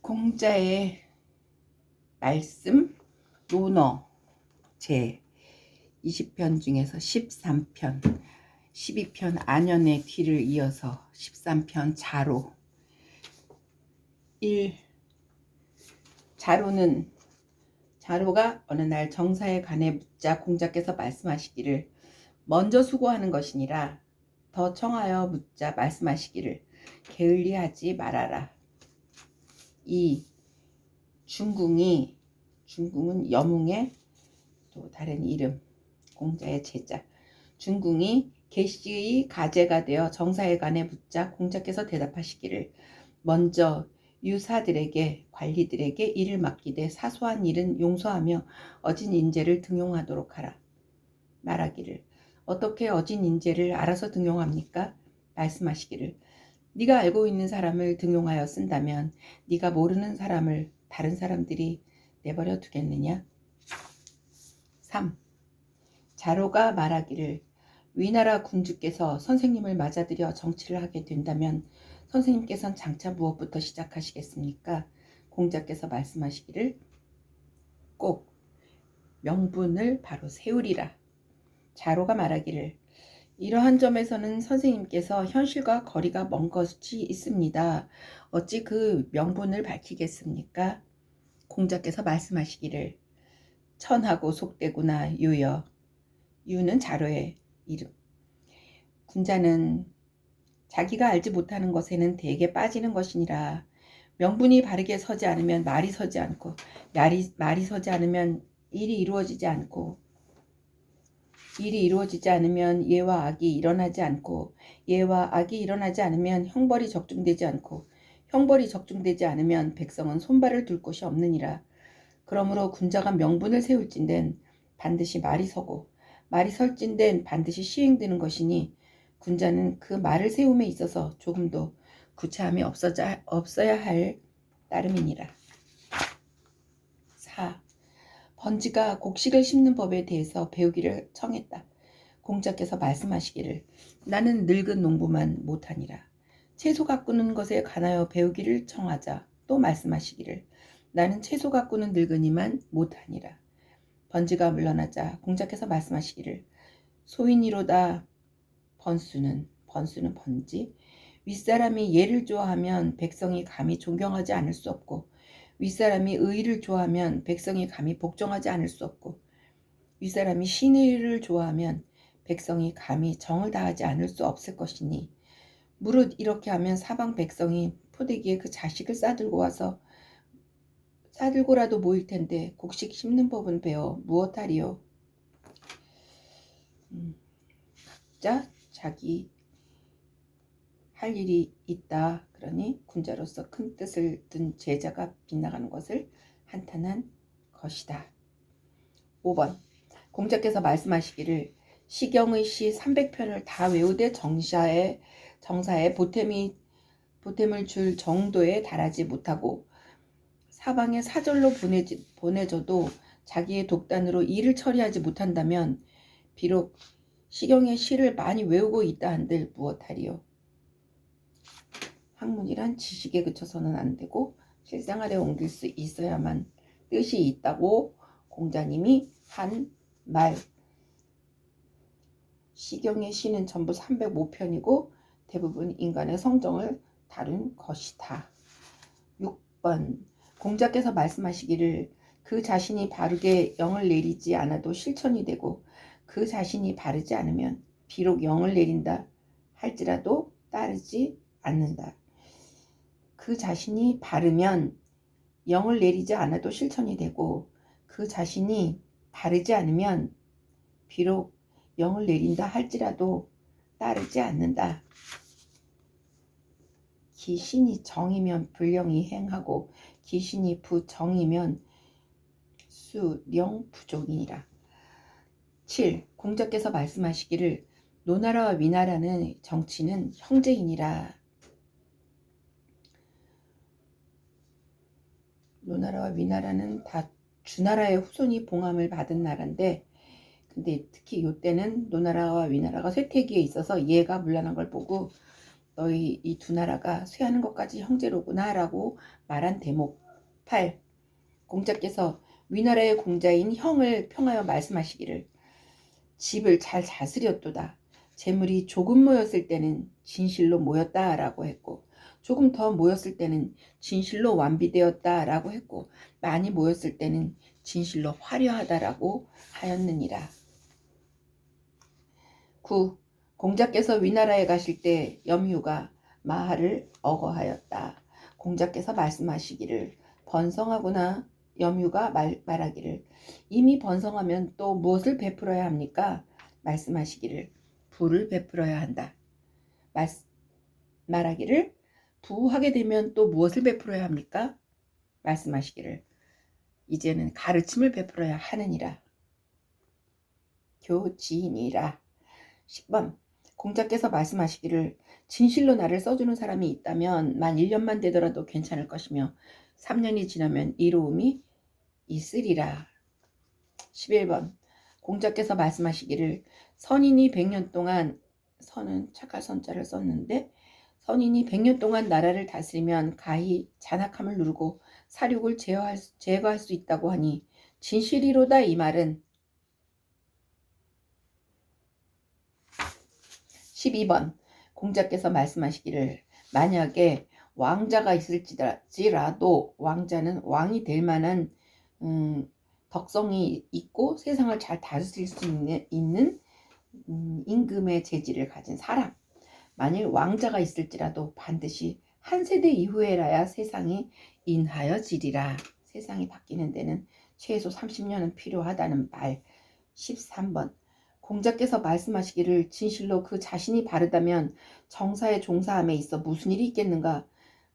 공자의 말씀 논어 제 20편 중에서 13편 12편 안연의 뒤를 이어서 13편 자로 1. 자로가 어느 날 정사에 관해 묻자 공자께서 말씀하시기를 먼저 수고하는 것이니라. 더 청하여 묻자 말씀하시기를 게을리하지 말아라. 2. 중궁은 여몽의 또 다른 이름, 공자의 제자. 중궁이 계시의 가제가 되어 정사에 관해 묻자 공자께서 대답하시기를 먼저 유사들에게 관리들에게 일을 맡기되 사소한 일은 용서하며 어진 인재를 등용하도록 하라. 말하기를 어떻게 어진 인재를 알아서 등용합니까? 말씀하시기를 네가 알고 있는 사람을 등용하여 쓴다면 네가 모르는 사람을 다른 사람들이 내버려 두겠느냐? 3. 자로가 말하기를 위나라 군주께서 선생님을 맞아들여 정치를 하게 된다면 선생님께서는 장차 무엇부터 시작하시겠습니까? 공자께서 말씀하시기를 꼭 명분을 바로 세우리라. 자로가 말하기를 이러한 점에서는 선생님께서 현실과 거리가 먼 것이 있습니다. 어찌 그 명분을 밝히겠습니까? 공자께서 말씀하시기를 천하고 속되구나 유여. 유는 자로의 이름. 군자는 자기가 알지 못하는 것에는 대개 빠지는 것이니라. 명분이 바르게 서지 않으면 말이 서지 않고 말이 서지 않으면 일이 이루어지지 않고 일이 이루어지지 않으면 예와 악이 일어나지 않고 예와 악이 일어나지 않으면 형벌이 적중되지 않고 형벌이 적중되지 않으면 백성은 손발을 둘 곳이 없느니라. 그러므로 군자가 명분을 세울진된 반드시 말이 서고 말이 설진된 반드시 시행되는 것이니 군자는 그 말을 세움에 있어서 조금도 구차함이 없어야 할 따름이니라. 4. 번지가 곡식을 심는 법에 대해서 배우기를 청했다. 공자께서 말씀하시기를 나는 늙은 농부만 못하니라. 채소 가꾸는 것에 관하여 배우기를 청하자. 또 말씀하시기를 나는 채소 가꾸는 늙은이만 못하니라. 번지가 물러나자 공자께서 말씀하시기를 소인이로다. 번수는 번지. 윗사람이 예를 좋아하면 백성이 감히 존경하지 않을 수 없고 윗사람이 의를 좋아하면 백성이 감히 복종하지 않을 수 없고 윗사람이 신의 일을 좋아하면 백성이 감히 정을 다하지 않을 수 없을 것이니 무릇 이렇게 하면 사방 백성이 포대기에 그 자식을 싸들고라도 모일 텐데 곡식 심는 법은 배워 무엇하리요? 각자 자기 할 일이 있다. 그러니 군자로서 큰 뜻을 둔 제자가 빗나가는 것을 한탄한 것이다. 5번 공자께서 말씀하시기를 시경의 시 300편을 다 외우되 정사에 보탬을 줄 정도에 달하지 못하고 사방에 사절로 보내줘도 자기의 독단으로 일을 처리하지 못한다면 비록 시경의 시를 많이 외우고 있다 한들 무엇하리요? 학문이란 지식에 그쳐서는 안 되고 실생활에 옮길 수 있어야만 뜻이 있다고 공자님이 한 말. 시경의 시는 전부 305편이고 대부분 인간의 성정을 다룬 것이다. 6번 공자께서 말씀하시기를 그 자신이 바르게 영을 내리지 않아도 실천이 되고 그 자신이 바르지 않으면 비록 영을 내린다 할지라도 따르지 않는다. 그 자신이 바르면 영을 내리지 않아도 실천이 되고 그 자신이 바르지 않으면 비록 영을 내린다 할지라도 따르지 않는다. 기신이 정이면 불령이 행하고 기신이 부정이면 수령 부족이니라. 7. 공자께서 말씀하시기를 노나라와 위나라는 정치는 형제이니라. 노나라와 위나라는 다 주나라의 후손이 봉함을 받은 나라인데 근데 특히 이때는 노나라와 위나라가 쇠퇴기에 있어서 얘가 물러난 걸 보고 너희 이 두 나라가 쇠하는 것까지 형제로구나 라고 말한 대목. 8. 공자께서 위나라의 공자인 형을 평하여 말씀하시기를 집을 잘 다스렸도다. 재물이 조금 모였을 때는 진실로 모였다 라고 했고 조금 더 모였을 때는 진실로 완비되었다 라고 했고 많이 모였을 때는 진실로 화려하다 라고 하였느니라. 9. 공자께서 위나라에 가실 때 염유가 마하를 어거하였다. 공자께서 말씀하시기를 번성하구나. 염유가 말하기를 이미 번성하면 또 무엇을 베풀어야 합니까? 말씀하시기를 부를 베풀어야 한다. 말하기를 부하게 되면 또 무엇을 베풀어야 합니까? 말씀하시기를 이제는 가르침을 베풀어야 하느니라. 교지니라. 10번 공자께서 말씀하시기를 진실로 나를 써주는 사람이 있다면 만 1년만 되더라도 괜찮을 것이며 3년이 지나면 이로움이 있으리라. 11번 공자께서 말씀하시기를 선인이 100년 동안 선은 착할 선자를 썼는데 선인이 100년 동안 나라를 다스리면 가히 잔악함을 누르고 사륙을 제거할 수 있다고 하니 진실이로다. 이 말은 12번 공자께서 말씀하시기를 만약에 왕자가 있을지라도 왕자는 왕이 될 만한 덕성이 있고 세상을 잘 다스릴 수 있는 임금의 재질을 가진 사람. 만일 왕자가 있을지라도 반드시 한 세대 이후에라야 세상이 인하여지리라. 세상이 바뀌는 데는 최소 30년은 필요하다는 말. 13번 공자께서 말씀하시기를 진실로 그 자신이 바르다면 정사에 종사함에 있어 무슨 일이 있겠는가?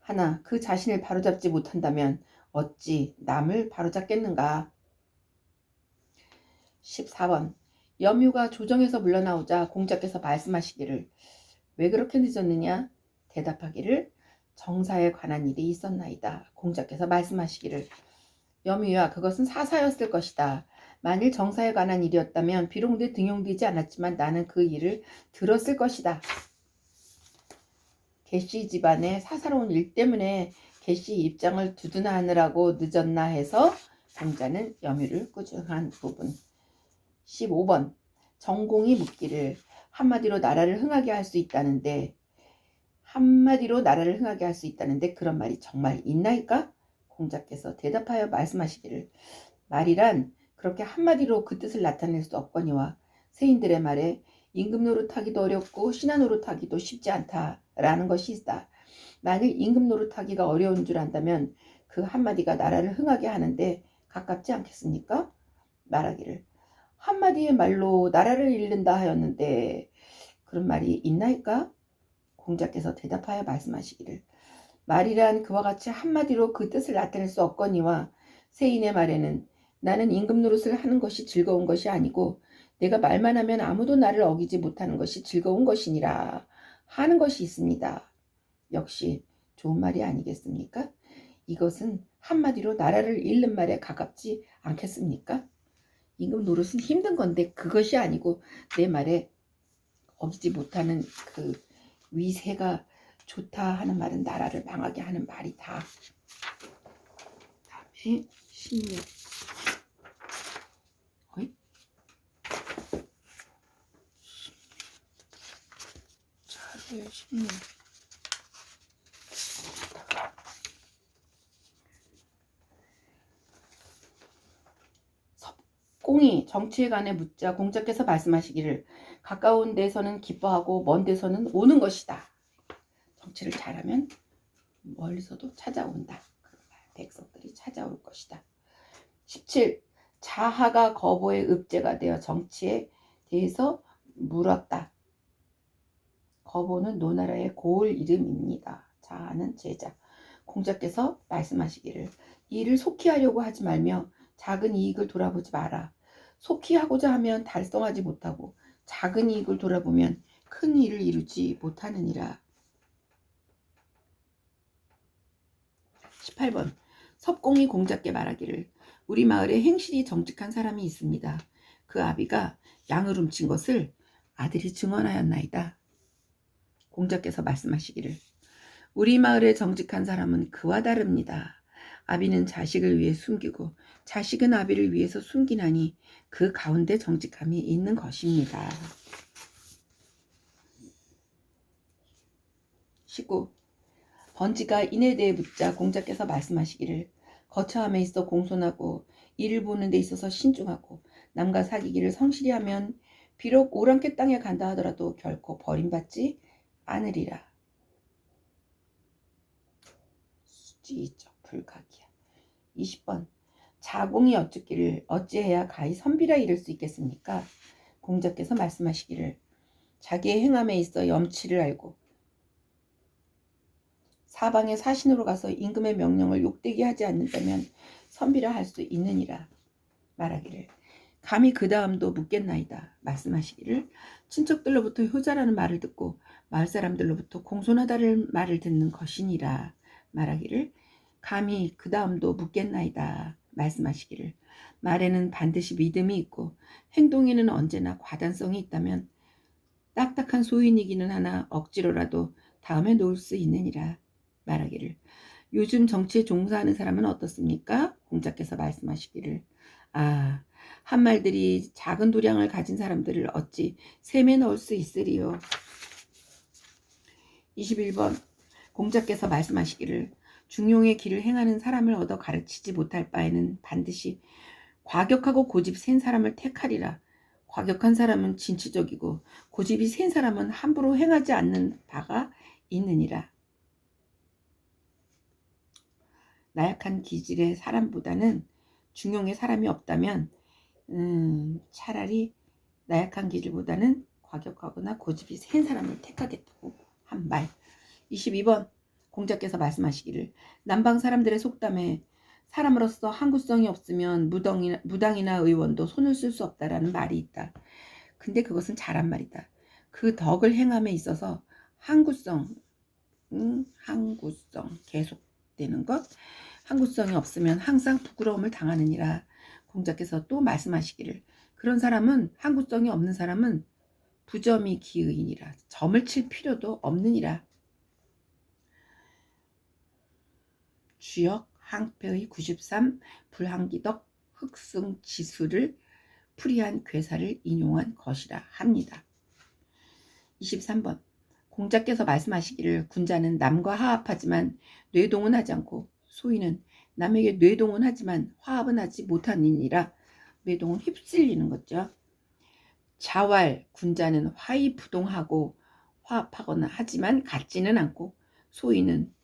하나 그 자신을 바로잡지 못한다면 어찌 남을 바로잡겠는가? 14번 염유가 조정에서 물러나오자 공자께서 말씀하시기를 왜 그렇게 늦었느냐? 대답하기를 정사에 관한 일이 있었나이다. 공자께서 말씀하시기를 염유야 그것은 사사였을 것이다. 만일 정사에 관한 일이었다면 비록 내 등용되지 않았지만 나는 그 일을 들었을 것이다. 개씨 집안의 사사로운 일 때문에 개씨 입장을 두둔하느라고 늦었나 해서 공자는 염유를 꾸중한 부분. 15번 정공이 묻기를 한마디로 나라를 흥하게 할 수 있다는데 그런 말이 정말 있나이까? 공자께서 대답하여 말씀하시기를 말이란 그렇게 한마디로 그 뜻을 나타낼 수 없거니와 세인들의 말에 임금 노릇하기도 어렵고 신하 노릇하기도 쉽지 않다라는 것이 있다. 만일 임금 노릇하기가 어려운 줄 안다면 그 한마디가 나라를 흥하게 하는데 가깝지 않겠습니까? 말하기를 한마디의 말로 나라를 잃는다 하였는데 그런 말이 있나이까? 공자께서 대답하여 말씀하시기를 말이란 그와 같이 한마디로 그 뜻을 나타낼 수 없거니와 세인의 말에는 나는 임금 노릇을 하는 것이 즐거운 것이 아니고 내가 말만 하면 아무도 나를 어기지 못하는 것이 즐거운 것이니라 하는 것이 있습니다. 역시 좋은 말이 아니겠습니까? 이것은 한마디로 나라를 잃는 말에 가깝지 않겠습니까? 임금 노릇은 힘든 건데 그것이 아니고 내 말에 어기지 못하는 그 위세가 좋다 하는 말은 나라를 망하게 하는 말이다. 다음에 16. 자료에 16. 섭공이 정치에 관해 묻자 공자께서 말씀하시기를 가까운 데서는 기뻐하고 먼 데서는 오는 것이다. 정치를 잘하면 멀리서도 찾아온다. 백성들이 찾아올 것이다. 17. 자하가 거보의 읍제가 되어 정치에 대해서 물었다. 거보는 노나라의 고을 이름입니다. 자하는 제자. 공자께서 말씀하시기를 이 일을 속히 하려고 하지 말며 작은 이익을 돌아보지 마라. 속히 하고자 하면 달성하지 못하고 작은 이익을 돌아보면 큰 일을 이루지 못하느니라. 18번 섭공이 공자께 말하기를 우리 마을에 행실이 정직한 사람이 있습니다. 그 아비가 양을 훔친 것을 아들이 증언하였나이다. 공자께서 말씀하시기를 우리 마을의 정직한 사람은 그와 다릅니다. 아비는 자식을 위해 숨기고 자식은 아비를 위해서 숨기나니 그 가운데 정직함이 있는 것입니다. 19. 번지가 인에 대해 묻자 공자께서 말씀하시기를 거처함에 있어 공손하고 일을 보는 데 있어서 신중하고 남과 사귀기를 성실히 하면 비록 오랑캐 땅에 간다 하더라도 결코 버림받지 않으리라. 수지적 불가기야. 20번 자공이 어찌해야 가히 선비라 이를 수 있겠습니까? 공자께서 말씀하시기를 자기의 행함에 있어 염치를 알고 사방의 사신으로 가서 임금의 명령을 욕되게 하지 않는다면 선비라 할 수 있느니라. 말하기를 감히 그 다음도 묻겠나이다. 말씀하시기를 친척들로부터 효자라는 말을 듣고 마을 사람들로부터 공손하다는 말을 듣는 것이니라. 말하기를 감히 그 다음도 묻겠나이다. 말씀하시기를 말에는 반드시 믿음이 있고 행동에는 언제나 과단성이 있다면 딱딱한 소인이기는 하나 억지로라도 다음에 놓을 수 있느니라. 말하기를 요즘 정치에 종사하는 사람은 어떻습니까? 공자께서 말씀하시기를 한 말들이 작은 도량을 가진 사람들을 어찌 셈에 넣을 수 있으리요. 21번 공자께서 말씀하시기를 중용의 길을 행하는 사람을 얻어 가르치지 못할 바에는 반드시 과격하고 고집 센 사람을 택하리라. 과격한 사람은 진취적이고 고집이 센 사람은 함부로 행하지 않는 바가 있느니라. 나약한 기질의 사람보다는 중용의 사람이 없다면 차라리 나약한 기질보다는 과격하거나 고집이 센 사람을 택하겠다고 한 말. 22번 공자께서 말씀하시기를 남방 사람들의 속담에 사람으로서 항구성이 없으면 무당이나 의원도 손을 쓸 수 없다라는 말이 있다. 근데 그것은 잘한 말이다. 그 덕을 행함에 있어서 항구성 계속되는 것, 항구성이 없으면 항상 부끄러움을 당하느니라. 공자께서 또 말씀하시기를 그런 사람은 항구성이 없는 사람은 부점이 기의니라. 점을 칠 필요도 없느니라. 주역 항패의 93 불항기덕 흑승지수를 풀이한 괴사를 인용한 것이라 합니다. 23번 공자께서 말씀하시기를 군자는 남과 화합하지만 뇌동은 하지 않고 소인은 남에게 뇌동은 하지만 화합은 하지 못하니라. 뇌동은 휩쓸리는 거죠. 자왈 군자는 화의부동하고 화합하거나 하지만 같지는 않고 소인은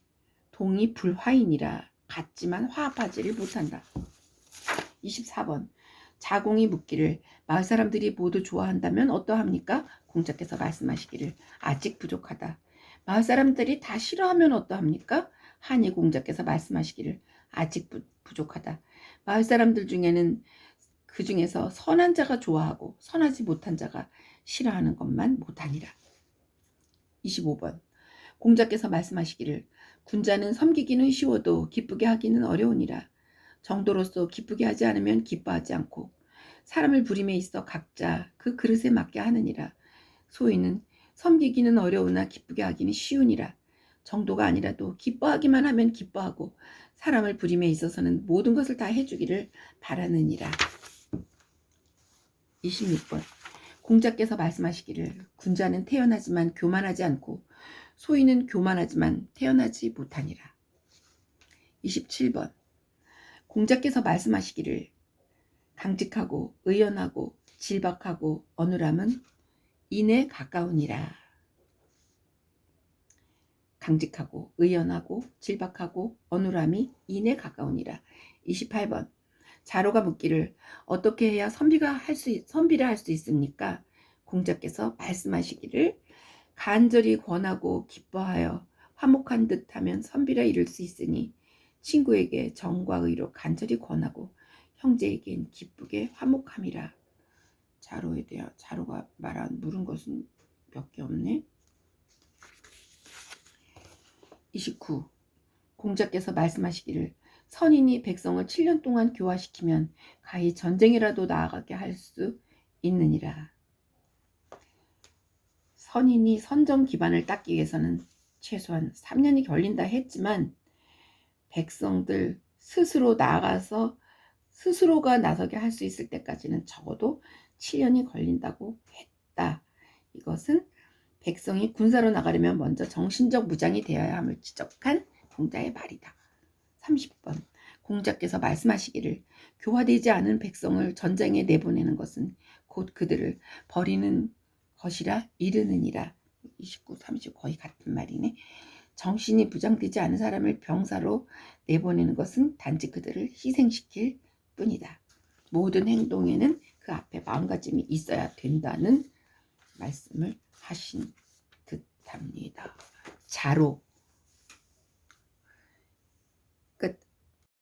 동의불화이니라. 같지만 화합하지를 못한다. 24번 자공이 묻기를 마을 사람들이 모두 좋아한다면 어떠합니까? 공자께서 말씀하시기를 아직 부족하다. 마을 사람들이 다 싫어하면 어떠합니까? 한이 공자께서 말씀하시기를 아직 부족하다. 마을 사람들 중에는 그 중에서 선한 자가 좋아하고 선하지 못한 자가 싫어하는 것만 못하니라. 25번 공자께서 말씀하시기를 군자는 섬기기는 쉬워도 기쁘게 하기는 어려우니라. 정도로서 기쁘게 하지 않으면 기뻐하지 않고 사람을 부림에 있어 각자 그 그릇에 맞게 하느니라. 소인은 섬기기는 어려우나 기쁘게 하기는 쉬우니라. 정도가 아니라도 기뻐하기만 하면 기뻐하고 사람을 부림에 있어서는 모든 것을 다 해주기를 바라느니라. 26번 공자께서 말씀하시기를 군자는 태어나지만 교만하지 않고 소인은 교만하지만 태어나지 못하니라. 27번 공자께서 말씀하시기를 강직하고 의연하고 질박하고 어눌함은 인에 가까우니라. 강직하고 의연하고 질박하고 어눌함이 인에 가까우니라. 28번 자로가 묻기를 어떻게 해야 선비를 할 수 있습니까? 공자께서 말씀하시기를 간절히 권하고 기뻐하여 화목한 듯하면 선비라 이룰 수 있으니 친구에게 정과 의로 간절히 권하고 형제에겐 기쁘게 화목함이라. 자로에 대해 자로가 말한 물은 것은 몇 개 없네. 29. 공자께서 말씀하시기를 선인이 백성을 7년 동안 교화시키면 가히 전쟁이라도 나아가게 할 수 있느니라. 선인이 선정 기반을 닦기 위해서는 최소한 3년이 걸린다 했지만 백성들 스스로 나아가서 스스로가 나서게 할 수 있을 때까지는 적어도 7년이 걸린다고 했다. 이것은 백성이 군사로 나가려면 먼저 정신적 무장이 되어야 함을 지적한 공자의 말이다. 30번 공자께서 말씀하시기를 교화되지 않은 백성을 전쟁에 내보내는 것은 곧 그들을 버리는 것이라 이르느니라. 29, 30 거의 같은 말이네. 정신이 무장되지 않은 사람을 병사로 내보내는 것은 단지 그들을 희생시킬 뿐이다. 모든 행동에는 그 앞에 마음가짐이 있어야 된다는 말씀을 하신 듯합니다. 자로 끝.